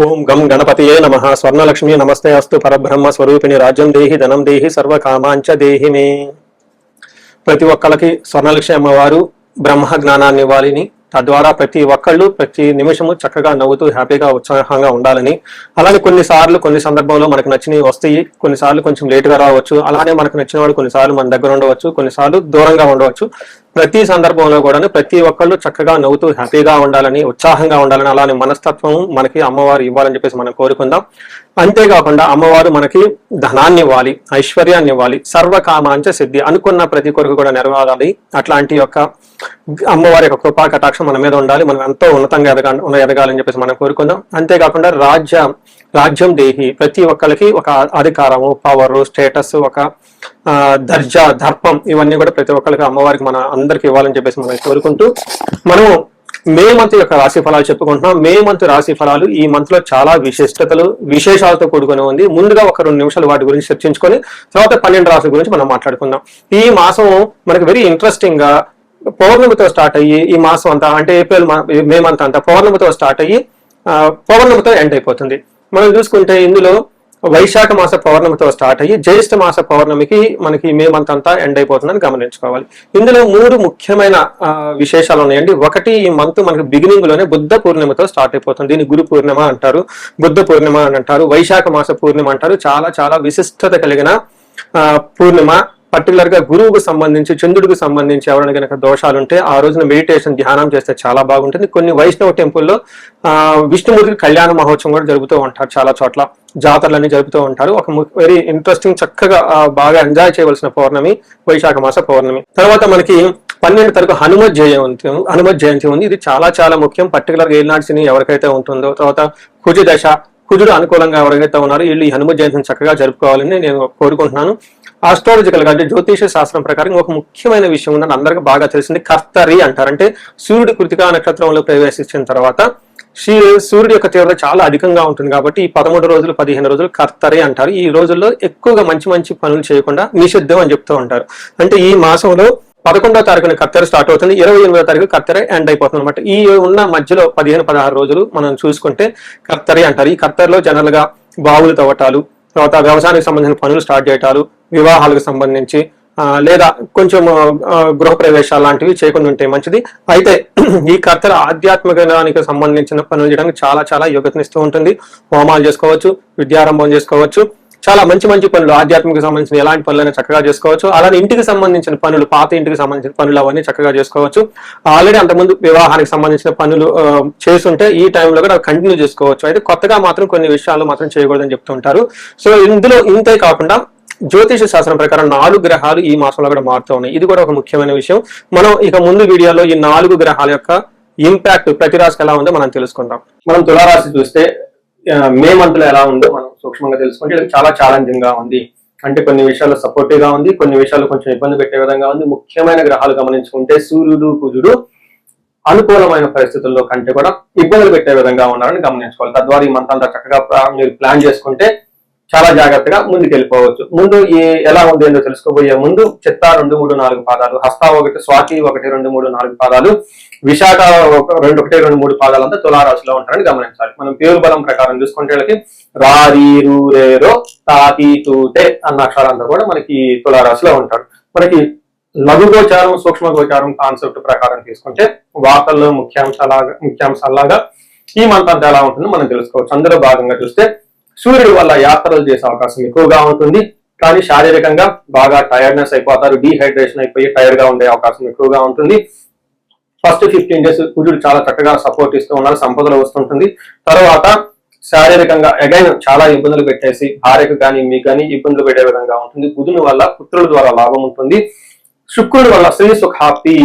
ఓం గం గణపతియే నమః. స్వర్ణలక్ష్మి నమస్తే అస్తు. పరబ్రహ్మ స్వరూపిణి రాజ్యం దేహి ధనం దేహి సర్వకామాంచ దేహి మే. ప్రతి ఒక్కళ్ళకి స్వర్ణలక్ష్మి అమ్మవారు బ్రహ్మ జ్ఞానాన్ని ఇవ్వాలని, తద్వారా ప్రతి ఒక్కళ్ళు ప్రతి నిమిషము చక్కగా నవ్వుతూ హ్యాపీగా ఉత్సాహంగా ఉండాలని, అలానే కొన్ని సందర్భంలో మనకు నచ్చినవి వస్తాయి, కొన్నిసార్లు కొంచెం లేటుగా రావచ్చు, అలానే మనకు నచ్చిన వాడు కొన్నిసార్లు మన దగ్గర ఉండవచ్చు, కొన్నిసార్లు దూరంగా ఉండవచ్చు. ప్రతి సందర్భంలో కూడా ప్రతి ఒక్కళ్ళు చక్కగా నవ్వుతూ హ్యాపీగా ఉండాలని, ఉత్సాహంగా ఉండాలని, అలానే మనస్తత్వం మనకి అమ్మవారు ఇవ్వాలని చెప్పేసి మనం కోరుకుందాం. అంతేకాకుండా అమ్మవారు మనకి ధనాన్ని ఇవ్వాలి, ఐశ్వర్యాన్ని ఇవ్వాలి, సర్వకామాంచ సిద్ధి, అనుకున్న ప్రతి కొరకు కూడా నెరవేరాలి. అట్లాంటి యొక్క అమ్మవారి యొక్క కృపా కటాక్షం మన మీద ఉండాలి, మనం ఎంతో ఉన్నతంగా ఎదగాలని చెప్పేసి మనం కోరుకుందాం. అంతేకాకుండా రాజ్యం దేహి, ప్రతి ఒక్కరికి ఒక అధికారము, పవరు, స్టేటస్, ఒక దర్జా, దర్పం, ఇవన్నీ కూడా ప్రతి ఒక్కరికి అమ్మవారికి మన అందరికి ఇవ్వాలని చెప్పేసి మనం కోరుకుంటూ మనం మే మంత్ యొక్క రాశి ఫలాలు చెప్పుకుంటున్నాం. మే మంత్ రాశి ఫలాలు ఈ మంత్ లో చాలా విశేషాలతో కూడుకొని ఉంది. ముందుగా ఒక 2 నిమిషాలు వాటి గురించి చర్చించుకొని తర్వాత 12 రాశుల గురించి మనం మాట్లాడుకుందాం. ఈ మాసం మనకి వెరీ ఇంట్రెస్టింగ్ గా పౌర్ణమితో స్టార్ట్ అయ్యి ఈ మాసం అంతా అంటే మే మంత్ అంతా పౌర్ణమితో స్టార్ట్ అయ్యి పౌర్ణమితో ఎండ్ అయిపోతుంది. మనం చూసుకుంటే ఇందులో వైశాఖ మాస పౌర్ణమితో స్టార్ట్ అయ్యి జ్యేష్ఠ మాస పౌర్ణమికి మనకి మే మంత్ అంతా ఎండ్ అయిపోతుందని గమనించుకోవాలి. ఇందులో 3 ముఖ్యమైన విశేషాలు ఉన్నాయండి. ఒకటి, ఈ మంత్ మనకి బిగినింగ్ లోనే బుద్ధ పూర్ణిమతో స్టార్ట్ అయిపోతుంది. దీన్ని గురు పూర్ణిమ అంటారు, బుద్ధ పూర్ణిమ అని అంటారు, వైశాఖ మాస పూర్ణిమ అంటారు. చాలా చాలా విశిష్టత కలిగిన పూర్ణిమ. పర్టికులర్ గా గురువుకు సంబంధించి, చంద్రుడికి సంబంధించి ఎవరైనా కనుక దోషాలుంటే ఆ రోజున మెడిటేషన్, ధ్యానం చేస్తే చాలా బాగుంటుంది. కొన్ని వైష్ణవ టెంపుల్లో విష్ణుమూర్తికి కళ్యాణ మహోత్సవం కూడా జరుపుతూ ఉంటారు, చాలా చోట్ల జాతరలన్నీ జరుపుతూ ఉంటారు. ఒక వెరీ ఇంట్రెస్టింగ్, చక్కగా బాగా ఎంజాయ్ చేయవలసిన పౌర్ణమి వైశాఖ మాస పౌర్ణమి. తర్వాత మనకి 12 తారీఖు హనుమత్ జయంతి ఉంది. ఇది చాలా చాలా ముఖ్యం. పర్టికులర్ గా ఏలినాటి శని ఎవరికైతే ఉంటుందో, తర్వాత కుజ దశ, కుజుడు అనుకూలంగా ఎవరైతే ఉన్నారో వీళ్ళు ఈ హనుమత్ జయంతిని చక్కగా జరుపుకోవాలని నేను కోరుకుంటున్నాను. ఆస్ట్రాలజికల్ గా అంటే జ్యోతిష శాస్త్రం ప్రకారం ఒక ముఖ్యమైన విషయం ఉందని అందరికీ బాగా తెలిసింది, కర్తరి అంటారు. అంటే సూర్యుడు కృతికా నక్షత్రంలో ప్రవేశించిన తర్వాత సూర్యుడి యొక్క తీవ్రత చాలా అధికంగా ఉంటుంది కాబట్టి ఈ 13 రోజులు 15 రోజులు కర్తరి అంటారు. ఈ రోజుల్లో ఎక్కువగా మంచి పనులు చేయకుండా నిషిద్ధం అని చెప్తూ ఉంటారు. అంటే ఈ మాసంలో 11వ తారీఖున కర్తెర స్టార్ట్ అవుతుంది, 28వ తారీఖు కర్తెర ఎండ్ అయిపోతుంది అనమాట. ఈ ఉన్న మధ్యలో 15-16 రోజులు మనం చూసుకుంటే కర్తరి అంటారు. ఈ కర్తెరలో జనరల్ గా బావులు తవ్వటాలు, తర్వాత వ్యవసాయానికి సంబంధించిన పనులు స్టార్ట్ చేయటాలు, వివాహాలకు సంబంధించి లేదా కొంచెం గృహ ప్రవేశాలు లాంటివి చేయకుండా ఉంటే మంచిది. అయితే ఈ కర్తెర ఆధ్యాత్మికానికి సంబంధించిన పనులు చేయడానికి చాలా చాలా యోగ్యతనిస్తూ ఉంటుంది. హోమాలు చేసుకోవచ్చు, విద్యారంభం చేసుకోవచ్చు, చాలా మంచి పనులు, ఆధ్యాత్మిక సంబంధించిన ఎలాంటి పనులైనా చక్కగా చేసుకోవచ్చు. అలానే ఇంటికి సంబంధించిన పనులు, పాత ఇంటికి సంబంధించిన పనులు అవన్నీ చక్కగా చేసుకోవచ్చు. ఆల్రెడీ అంతకుముందు వివాహానికి సంబంధించిన పనులు చేస్తుంటే ఈ టైంలో కూడా కంటిన్యూ చేసుకోవచ్చు. అయితే కొత్తగా మాత్రం కొన్ని విషయాలు మాత్రం చేయకూడదని చెప్తుంటారు. సో ఇందులో ఇంతే కాకుండా జ్యోతిష శాస్త్రం ప్రకారం 4 గ్రహాలు ఈ మాసంలో కూడా మారుతూ ఉన్నాయి. ఇది కూడా ఒక ముఖ్యమైన విషయం. మనం ఇక ముందు వీడియోలో ఈ 4 గ్రహాల యొక్క ఇంపాక్ట్ ప్రతి రాశికి ఎలా ఉందో మనం తెలుసుకుందాం. మనం తులారాశి చూస్తే మే మంత్ లో ఎలా ఉందో మనం సూక్ష్మంగా తెలుసుకుంటే ఇది చాలా ఛాలెంజింగ్ గా ఉంది. అంటే కొన్ని విషయాల్లో సపోర్టివ్ గా ఉంది, కొన్ని విషయాల్లో కొంచెం ఇబ్బంది పెట్టే విధంగా ఉంది. ముఖ్యమైన గ్రహాలు గమనించుకుంటే సూర్యుడు, కుజుడు అనుకూలమైన పరిస్థితుల్లో కంటే కూడా ఇబ్బందులు పెట్టే విధంగా ఉన్నారని గమనించుకోవాలి. తద్వారా ఈ మంత్ అంతా చక్కగా మీరు ప్లాన్ చేసుకుంటే చాలా జాగ్రత్తగా ముందుకు వెళ్ళిపోవచ్చు. ముందు ఎలా ఉంది ఏంటో తెలుసుకోబోయే ముందు చిత్త 2, 3, 4 పాదాలు, హస్త 1, స్వాతి 1, 2, 3, 4 పాదాలు, విశాఖ 1, 2, 3 పాదాలు అంతా తులారాశిలో ఉంటారని గమనించాలి. మనం పేరు బలం ప్రకారం చూసుకుంటే వీళ్ళకి రారి, రూరేరో, తాతి, తూటే అన్న అక్షరాలంతా కూడా మనకి తులారాశిలో ఉంటారు. మనకి లఘు గోచారం, సూక్ష్మ గోచారం కాన్సెప్ట్ ప్రకారం తీసుకుంటే వార్తల్లో ముఖ్యాంశాలాగా ఈ మంత్ అంతా ఎలా ఉంటుందో మనం తెలుసుకోవచ్చు. అందులో భాగంగా చూస్తే సూర్యుడి వల్ల యాత్రలు చేసే అవకాశం ఎక్కువగా ఉంటుంది, కానీ శారీరకంగా బాగా టైర్డ్నెస్ అయిపోతారు, డీహైడ్రేషన్ అయిపోయి టైర్డ్ గా ఉండే అవకాశం ఎక్కువగా ఉంటుంది. ఫస్ట్ 15 డేస్ కుజుడు చాలా చక్కగా సపోర్ట్ ఇస్తూ ఉన్నారు, సంపదలు వస్తుంటుంది. తర్వాత శారీరకంగా అగైన్ చాలా ఇబ్బందులు పెట్టేసి భార్యకు కానీ మీకు కానీ ఇబ్బందులు పెట్టే విధంగా ఉంటుంది. బుధుని వల్ల పుత్రుల ద్వారా లాభం ఉంటుంది. శుక్రుడి వల్ల స్త్రీ సుఖాప్తి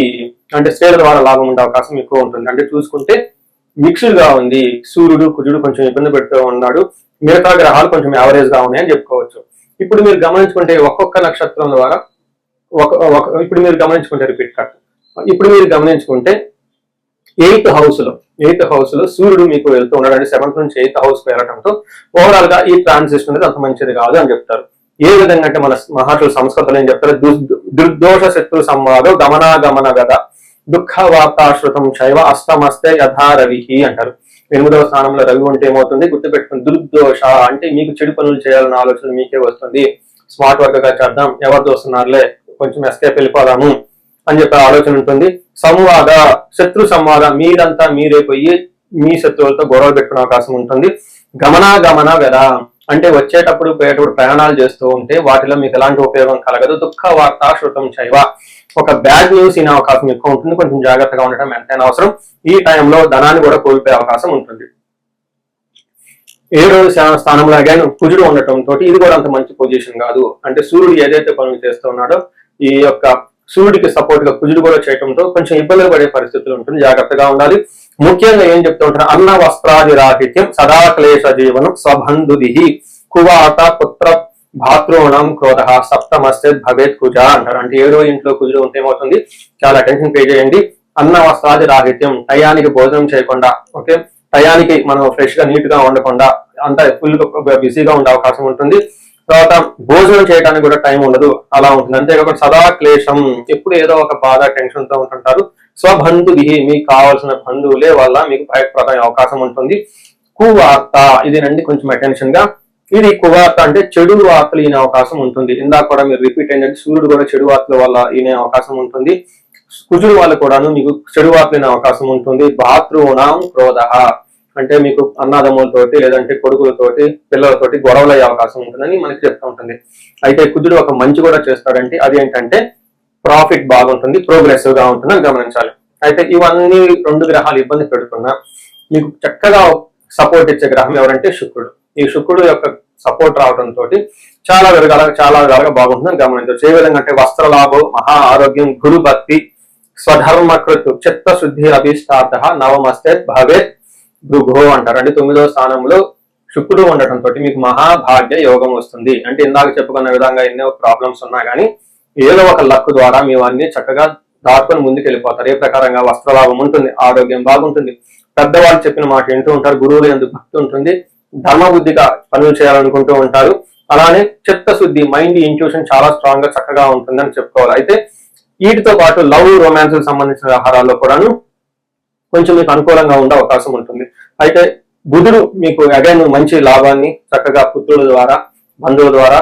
అంటే స్త్రీల ద్వారా లాభం ఉండే అవకాశం ఎక్కువ ఉంటుంది. అంటే చూసుకుంటే మిక్స్డ్ గా ఉంది. సూర్యుడు, కుజుడు కొంచెం ఇబ్బంది పెడుతూ ఉన్నాడు, మిగతా గ్రహాలు కొంచెం యావరేజ్ గా ఉన్నాయని చెప్పుకోవచ్చు. ఇప్పుడు మీరు గమనించుకుంటే ఒక్కొక్క నక్షత్రం ద్వారా ఇప్పుడు మీరు గమనించుకుంటే 8th హౌస్ లో సూర్యుడు మీకు వెళ్తూ ఉన్నాడు. అంటే 7th నుంచి 8th హౌస్ కు వెళ్ళడంతో ఓవరాల్ గా ఈ ట్రాన్సిషన్ అనేది అంత మంచిది కాదు అని చెప్తారు. ఏ విధంగా అంటే మన మహర్షులు సంస్కృతంలో ఏం చెప్తారు, దుర్దోష శత్రు సంవాదో గమనాగమన గద దుఃఖ వార్తాశ్రుతం శైవ అస్తమస్తే యథారవి అంటారు. 8వ స్థానంలో రవి ఉంటే ఏమవుతుంది గుర్తుపెట్టుకుని దుర్దోష అంటే మీకు చెడు పనులు చేయాలన్న ఆలోచన మీకే వస్తుంది. స్మార్ట్ వర్క్ గా చేద్దాం, ఎవరు చూస్తున్నారులే కొంచెం ఎస్కేప్ వెళ్ళిపోదాము అని చెప్పే ఆలోచన ఉంటుంది. సంవాద శత్రు సంవాద మీరంతా మీరే పోయి మీ శత్రువులతో గొడవలు పెట్టుకునే అవకాశం ఉంటుంది. గమన వెద అంటే వచ్చేటప్పుడు పోయేటప్పుడు ప్రయాణాలు చేస్తూ ఉంటే వాటిలో మీకు ఎలాంటి ఉపయోగం కలగదు. దుఃఖ వార్త శృతం చైవ ఒక బ్యాడ్ న్యూస్ ఇనే అవకాశం ఎక్కువ ఉంటుంది. కొంచెం జాగ్రత్తగా ఉండటం ఎంతైనా అవసరం. ఈ టైంలో ధనాన్ని కూడా కోల్పోయే అవకాశం ఉంటుంది. 7వ స్థానంలో అగైన్ కుజుడు ఉండటం తోటి ఇది కూడా అంత మంచి పొజిషన్ కాదు. అంటే సూర్యుడు ఏదైతే పనులు చేస్తూ ఉన్నాడో ఈ యొక్క సూర్యుడికి సపోర్ట్ గా కుజుడు కూడా చేయడంతో కొంచెం ఇబ్బందులు పడే పరిస్థితులు ఉంటుంది. జాగ్రత్తగా ఉండాలి. ముఖ్యంగా ఏం చెప్తూ ఉంటారు, అన్న వస్త్రాది రాహిత్యం సదా క్లేశ జీవనం స్వబంధుది కువాత పుత్ర భాతృణం క్రోధ సప్తమస్తే భవేత్ కుజ అంటారు. అంటే 7వ ఇంట్లో కుజుడు ఉంటే ఏమవుతుంది, చాలా అటెన్షన్ పే చేయండి. అన్న వస్త్రాది రాహిత్యం టయానికి భోజనం చేయకుండా, ఓకే టయానికి మనం ఫ్రెష్ గా నీట్ గా ఉండకుండా అంతా ఫుల్ బిజీగా ఉండే అవకాశం ఉంటుంది. తర్వాత భోజనం చేయడానికి కూడా టైం ఉండదు, అలా ఉంటుంది. అంతేకాకుండా సదా క్లేశం ఎప్పుడు ఏదో ఒక బాధ టెన్షన్ తో ఉంటుంటారు. స్వబంధువి మీకు కావాల్సిన బంధువులే వల్ల మీకు భయపడే అవకాశం ఉంటుంది. కువార్త ఇది రండి కొంచెం అటెన్షన్ గా. ఇది కువార్త అంటే చెడు వార్తలు ఈనే అవకాశం ఉంటుంది. ఇందాక కూడా మీరు రిపీట్ ఏంటంటే సూర్యుడు కూడా చెడు వార్తల వల్ల ఈనే అవకాశం ఉంటుంది. కుజుడు వల్ల కూడాను మీకు చెడు వార్తలు ఈనే అవకాశం ఉంటుంది. భాతృణాం క్రోధ అంటే మీకు అన్నదమ్ములతోటి లేదంటే కొడుకులతోటి పిల్లలతోటి గొడవలు అయ్యే అవకాశం ఉంటుందని మనకి చెప్తూ ఉంటుంది. అయితే కుజుడు ఒక మంచి కూడా చేస్తాడంటే అది ఏంటంటే ప్రాఫిట్ బాగుంటుంది, ప్రోగ్రెసివ్ గా ఉంటుందని గమనించాలి. అయితే ఇవన్నీ 2 గ్రహాలు ఇబ్బంది పెడుతున్నా మీకు చక్కగా సపోర్ట్ ఇచ్చే గ్రహం ఎవరంటే శుక్రుడు. ఈ శుక్రుడు యొక్క సపోర్ట్ రావడంతో చాలా విధాలుగా బాగుంటుందని గమనించవచ్చు. ఏ విధంగా అంటే వస్త్రలాభం, మహా ఆరోగ్యం, గురు భక్తి, స్వధర్మకృత్, చిత్తశుద్ధి అభిష్టార్థ, నవమస్తే భవేత్ భృగో అంటారు. అంటే 9వ స్థానంలో శుక్రుడు ఉండటంతో మీకు మహాభాగ్య యోగం వస్తుంది. అంటే ఇందాక చెప్పుకున్న విధంగా ఎన్నో ప్రాబ్లమ్స్ ఉన్నా కానీ ఏదో ఒక లక్ ద్వారా మీ అన్ని చక్కగా దాటుకొని ముందుకు వెళ్ళిపోతారు. ఏ ప్రకారంగా వస్త్రలాభం ఉంటుంది, ఆరోగ్యం బాగుంటుంది, పెద్దవాళ్ళు చెప్పిన మాట వింటూ ఉంటారు, గురువులు ఎందుకు భక్తి ఉంటుంది, ధర్మబుద్ధిగా పనులు చేయాలనుకుంటూ ఉంటారు. అలానే చిత్తశుద్ధి మైండ్ ఇంట్యూషన్ చాలా స్ట్రాంగ్ గా చక్కగా ఉంటుందని చెప్పుకోవాలి. అయితే వీటితో పాటు లవ్ రొమాన్స్ సంబంధించిన వ్యవహారాల్లో కూడాను కొంచెం మీకు అనుకూలంగా ఉండే అవకాశం ఉంటుంది. అయితే బుధుడు మీకు అగైన్ మంచి లాభాన్ని చక్కగా పుత్రుల ద్వారా బంధువుల ద్వారా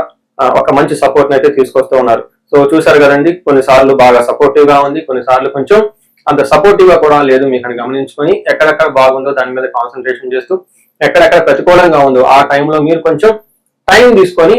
ఒక మంచి సపోర్ట్ అయితే తీసుకొస్తూ ఉన్నారు. సో చూసారు కదండి, కొన్నిసార్లు బాగా సపోర్టివ్ గా ఉంది, కొన్నిసార్లు కొంచెం అంత సపోర్టివ్ గా కూడా లేదు. మీకు అని గమనించుకొని ఎక్కడెక్కడ బాగుందో దాని మీద కాన్సన్ట్రేషన్ చేస్తూ ఎక్కడెక్కడ ప్రతికూలంగా ఉందో ఆ టైంలో మీరు కొంచెం టైం తీసుకొని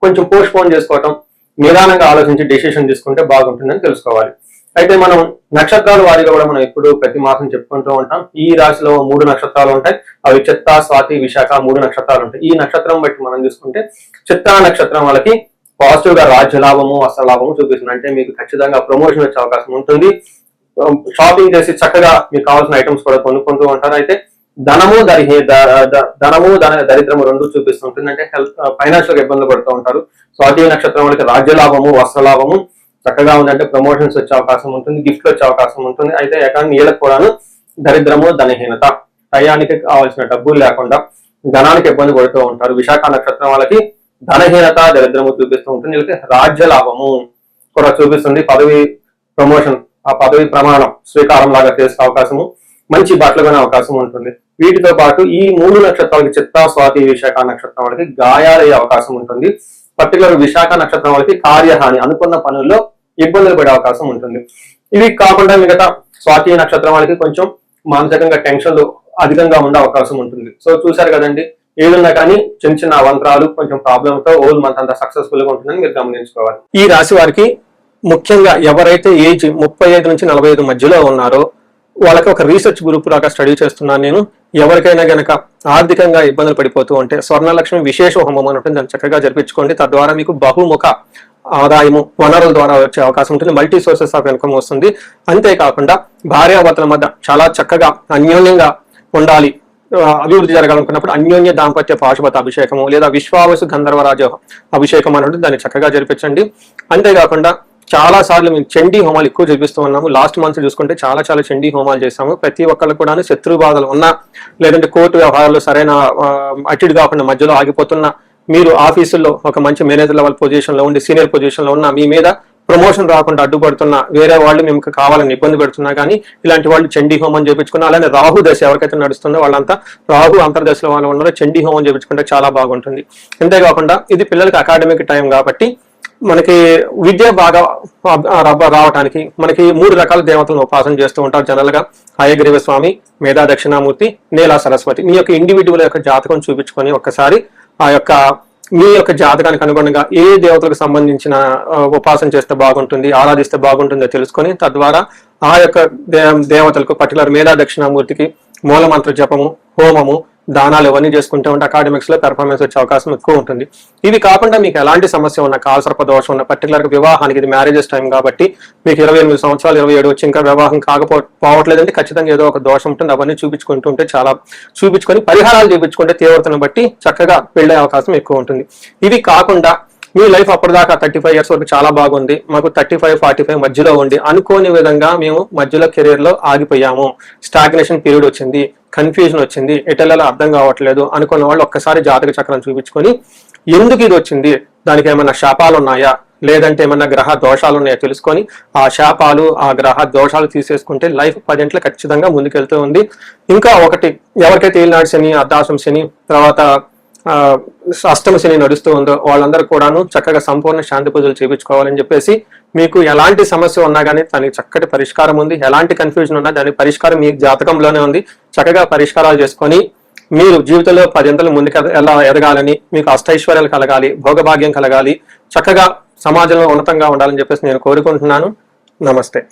కొంచెం పోస్ట్ పోన్ చేసుకోవటం, నిదానంగా ఆలోచించి డెసిషన్ తీసుకుంటే బాగుంటుందని తెలుసుకోవాలి. అయితే మనం నక్షత్రాల వారిగా కూడా మనం ఎప్పుడు ప్రతి మాసం చెప్పుకుంటూ ఉంటాం. ఈ రాశిలో 3 నక్షత్రాలు ఉంటాయి. అవి చిత్త, స్వాతి, విశాఖ 3 నక్షత్రాలు ఉంటాయి. ఈ నక్షత్రం బట్టి మనం చూసుకుంటే చిత్తా నక్షత్రం వాళ్ళకి పాజిటివ్ గా రాజ్య లాభము, వస్త్ర లాభము చూపిస్తుంది. అంటే మీకు ఖచ్చితంగా ప్రమోషన్ వచ్చే అవకాశం ఉంటుంది. షాపింగ్ చేసి చక్కగా మీకు కావాల్సిన ఐటమ్స్ కూడా కొనుక్కుంటూ ఉంటారు. అయితే ధనము దరిద్రము 2 చూపిస్తుంటుంది. అంటే హెల్త్ ఫైనాన్షియల్ గా ఇబ్బందులు పడుతూ ఉంటారు. స్వాతి నక్షత్రం వాళ్ళకి రాజ్య లాభము, వస్త్ర లాభము చక్కగా ఉందంటే ప్రమోషన్స్ వచ్చే అవకాశం ఉంటుంది, గిఫ్ట్ వచ్చే అవకాశం ఉంటుంది. అయితే ఎక్కడ వీళ్ళకి కూడాను దరిద్రము, ధనహీనత, టయానికి కావాల్సిన డబ్బులు లేకుండా ధనానికి ఇబ్బంది పడుతూ ఉంటారు. విశాఖ నక్షత్రం వాళ్ళకి ధనహీనత, దరిద్రము చూపిస్తూ ఉంటుంది. వీళ్ళకి రాజ్య లాభము కూడా చూపిస్తుంది. పదవి ప్రమోషన్, ఆ పదవి ప్రమాణం స్వీకారం లాగా చేసే అవకాశము, మంచి బట్టలు కొనే అవకాశం ఉంటుంది. వీటితో పాటు ఈ 3 నక్షత్రాలకి చిత్తా, స్వాతి, విశాఖ నక్షత్రం వాళ్ళకి గాయాలయ్యే అవకాశం ఉంటుంది. పర్టికులర్ విశాఖ నక్షత్రం వాళ్ళకి కార్యహాని, అనుకున్న పనుల్లో ఇబ్బందులు పడే అవకాశం ఉంటుంది. ఇవి కాకుండా మిగతా స్వాతి నక్షత్రం వాళ్ళకి కొంచెం మానసికంగా టెన్షన్లు అధికంగా ఉండే అవకాశం ఉంటుంది. సో చూసారు కదండి, ఏదున్నా కానీ చిన్న చిన్న అవంతరాలు కొంచెం ప్రాబ్లమ్ తో ఓల్ మంత్ అంతా సక్సెస్ఫుల్ గా ఉంటుందని మీరు గమనించుకోవాలి. ఈ రాశి వారికి ముఖ్యంగా ఎవరైతే ఏజ్ 35 నుంచి 45 మధ్యలో ఉన్నారో వాళ్ళకి ఒక రీసెర్చ్ గ్రూప్ లాగా స్టడీ చేస్తున్నాను నేను. ఎవరికైనా గనక ఆర్థికంగా ఇబ్బందులు పడిపోతూ ఉంటే స్వర్ణలక్ష్మి విశేష హోమం అని ఉంటుంది, దాన్ని చక్కగా జరిపించుకోండి. తద్వారా మీకు బహుముఖ ఆదాయము, వనరుల ద్వారా వచ్చే అవకాశం ఉంటుంది. మల్టీ సోర్సెస్ ఆఫ్ ఇన్కమ్ వస్తుంది. అంతేకాకుండా భార్యాభర్తల మధ్య చాలా చక్కగా అన్యోన్యంగా ఉండాలి, అభివృద్ధి జరగాలనుకున్నప్పుడు అన్యోన్య దాంపత్య పాశుపత అభిషేకము లేదా విశ్వావసు గంధర్వరాజ అభిషేకం అని ఉంటుంది, దాన్ని చక్కగా జరిపించండి. అంతేకాకుండా చాలా సార్లు మేము చండీ హోమాలు ఎక్కువ చూపిస్తూ ఉన్నాము. లాస్ట్ మంత్ చూసుకుంటే చాలా చండీ హోమాలు చేస్తాము. ప్రతి ఒక్కళ్ళు కూడా శత్రు బాధలు ఉన్నా, లేదంటే కోర్టు వ్యవహారాలు సరైన అటిడ్ కాకుండా మధ్యలో ఆగిపోతున్నా, మీరు ఆఫీసుల్లో ఒక మంచి మేనేజర్ లెవెల్ పొజిషన్ లో ఉండి సీనియర్ పొజిషన్ లో ఉన్న మీ మీద ప్రమోషన్ రాకుండా అడ్డుపడుతున్నా, వేరే వాళ్ళు మేము కావాలని ఇబ్బంది పెడుతున్నా కానీ ఇలాంటి వాళ్ళు చండీ హోమం చేయించుకున్నా, అలానే రాహు దశ ఎవరికైతే నడుస్తుందో వాళ్ళంతా రాహు అంతర్దశలో వాళ్ళు ఉన్నారో చండీ హోమం చేయించుకుంటే చాలా బాగుంటుంది. అంతేకాకుండా ఇది పిల్లలకి అకాడమిక్ టైం కాబట్టి మనకి విద్య బాగా రావడానికి మనకి 3 రకాల దేవతలను ఉపాసన చేస్తూ ఉంటారు జనరల్ గా. హయగ్రీవ స్వామి, మేధా దక్షిణామూర్తి, నీలా సరస్వతి. మీ యొక్క ఇండివిజువల్ యొక్క జాతకం చూపించుకొని ఒక్కసారి మీ యొక్క జాతకానికి అనుగుణంగా ఏ దేవతలకు సంబంధించిన ఉపాసన చేస్తే బాగుంటుంది, ఆరాధిస్తే బాగుంటుందో తెలుసుకొని తద్వారా ఆ యొక్క దేవతలకు పర్టికులర్ మేధా దక్షిణామూర్తికి మూలమంత్ర జపము, హోమము, దానాలు ఇవన్నీ చేసుకుంటూ ఉంటే అకాడమిక్స్ లో పెర్ఫార్మెన్స్ వచ్చే అవకాశం ఎక్కువ ఉంటుంది. ఇవి కాకుండా మీకు ఎలాంటి సమస్య ఉన్న, కాలసర్ప దోషం ఉన్న, పర్టికులర్ గా వివాహానికి ఇది మ్యారేజెస్ టైం కాబట్టి మీకు 28 సంవత్సరాలు 27 వచ్చి ఇంకా వివాహం కాకపోవట్లేదంటే ఖచ్చితంగా ఏదో ఒక దోషం ఉంటుంది. అవన్నీ చూపించుకుంటుంటే చూపించుకొని పరిహారాలు చూపించుకుంటే తీవ్రతను బట్టి చక్కగా పెళ్ళే అవకాశం ఎక్కువ ఉంటుంది. ఇవి కాకుండా మీ లైఫ్ అప్పటిదాకా 35 ఇయర్స్ వరకు చాలా బాగుంది, మాకు 35-45 మధ్యలో ఉండి అనుకోని విధంగా మేము మధ్యలో కెరీర్ లో ఆగిపోయాము, స్టాగ్నేషన్ పీరియడ్ వచ్చింది, కన్ఫ్యూజన్ వచ్చింది, ఎటెల్లలో అర్థం కావట్లేదు అనుకున్న వాళ్ళు ఒక్కసారి జాతక చక్రం చూపించుకొని ఎందుకు ఇది వచ్చింది, దానికి ఏమైనా శాపాలు ఉన్నాయా లేదంటే ఏమన్నా గ్రహ దోషాలు ఉన్నాయో తెలుసుకొని ఆ శాపాలు ఆ గ్రహ దోషాలు తీసేసుకుంటే లైఫ్ 10 ఖచ్చితంగా ముందుకెళ్తూ ఉంది. ఇంకా ఒకటి, ఎవరికైతే ఏలినాడు శని, అర్ధాశ్రం శని, తర్వాత అష్టమ శని నడుస్తూ ఉందో వాళ్ళందరూ కూడాను చక్కగా సంపూర్ణ శాంతి పూజలు చేయించుకోవాలని చెప్పేసి, మీకు ఎలాంటి సమస్య ఉన్నా కానీ దానికి చక్కటి పరిష్కారం ఉంది, ఎలాంటి కన్ఫ్యూజన్ ఉన్నా దాని పరిష్కారం మీ జాతకంలోనే ఉంది. చక్కగా పరిష్కారాలు చేసుకొని మీరు జీవితంలో 10 ముందుకు ఎలా ఎదగాలని, మీకు అష్టైశ్వర్యాలు కలగాలి, భోగభాగ్యం కలగాలి, చక్కగా సమాజంలో ఉన్నతంగా ఉండాలని చెప్పేసి నేను కోరుకుంటున్నాను. నమస్తే.